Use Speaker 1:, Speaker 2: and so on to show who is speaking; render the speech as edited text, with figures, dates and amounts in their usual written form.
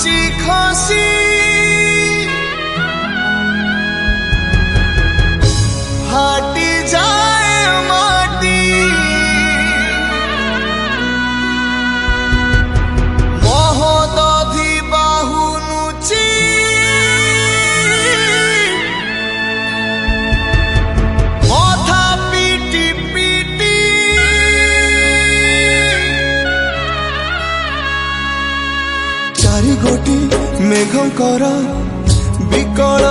Speaker 1: ଖସି ଖସି फाटी जाए माटी महोदधि बाहु नुची मथा पीटी पीटी चारि गोटी मेघंकर विकल